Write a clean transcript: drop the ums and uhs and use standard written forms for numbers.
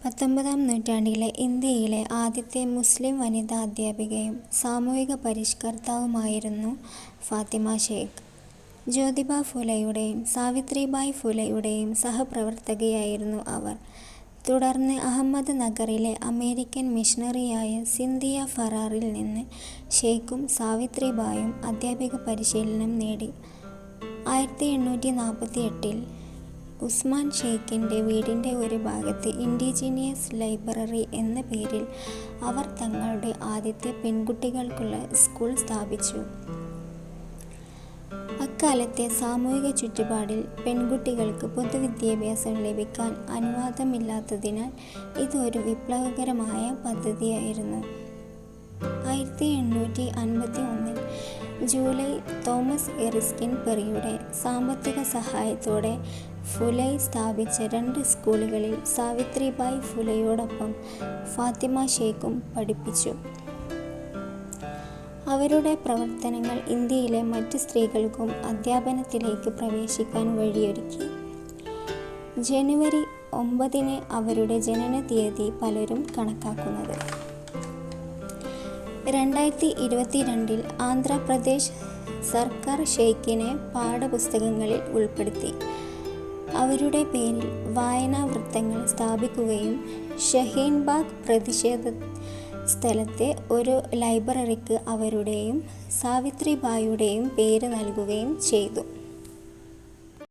19-ാം നൂറ്റാണ്ടിലെ ഇന്ത്യയിലെ ആദ്യത്തെ മുസ്ലിം വനിതാ അധ്യാപികയും സാമൂഹിക പരിഷ്കർത്താവുമായിരുന്നു ഫാത്തിമ ഷേഖ്. ജ്യോതിബ ഫുലെയുടെയും സാവിത്രിബായ് ഫുലെയുടെയും സഹപ്രവർത്തകയായിരുന്നു അവർ. തുടർന്ന് അഹമ്മദ് നഗറിലെ അമേരിക്കൻ മിഷണറിയായ സിന്ധിയ ഫറാറിൽ നിന്ന് ഷേഖും സാവിത്രിബായും അധ്യാപക പരിശീലനം നേടി. 1848-ൽ ഉസ്മാൻ ഷേഖിൻ്റെ വീടിൻ്റെ ഒരു ഭാഗത്ത് ഇൻഡിജീനിയസ് ലൈബ്രറി എന്ന പേരിൽ അവർ തങ്ങളുടെ ആദ്യത്തെ പെൺകുട്ടികൾക്കുള്ള സ്കൂൾ സ്ഥാപിച്ചു. അക്കാലത്തെ സാമൂഹിക ചുറ്റുപാടിൽ പെൺകുട്ടികൾക്ക് പൊതുവിദ്യാഭ്യാസം ലഭിക്കാൻ അനുവാദമില്ലാത്തതിനാൽ ഇത് ഒരു വിപ്ലവകരമായ പദ്ധതിയായിരുന്നു. 1851-ൽ ജൂലൈ തോമസ് എറിസ്കിൻ പെറിയുടെ സാമ്പത്തിക സഹായത്തോടെ ഫുലെ സ്ഥാപിച്ച 2 സ്കൂളുകളിൽ സാവിത്രിബായ് ഫുലെയോടൊപ്പം ഫാത്തിമ ഷേഖും പഠിപ്പിച്ചു. അവരുടെ പ്രവർത്തനങ്ങൾ ഇന്ത്യയിലെ മറ്റ് സ്ത്രീകൾക്കും അധ്യാപനത്തിലേക്ക് പ്രവേശിക്കാൻ വഴിയൊരുക്കി. ജനുവരി 9 അവരുടെ ജനനത്തീയതി പലരും കണക്കാക്കുന്നത്. 2022-ൽ ആന്ധ്രാപ്രദേശ് സർക്കാർ ഷേഖിനെ പാഠപുസ്തകങ്ങളിൽ ഉൾപ്പെടുത്തി. അവരുടെ പേരിൽ വായനാ വൃത്തങ്ങൾ സ്ഥാപിക്കുകയും ഷഹീൻബാഗ് പ്രതിഷേധ സ്ഥലത്തെ ഒരു ലൈബ്രറിക്ക് അവരുടെയും സാവിത്രിബായിയുടെയും പേര് നൽകുകയും ചെയ്തു.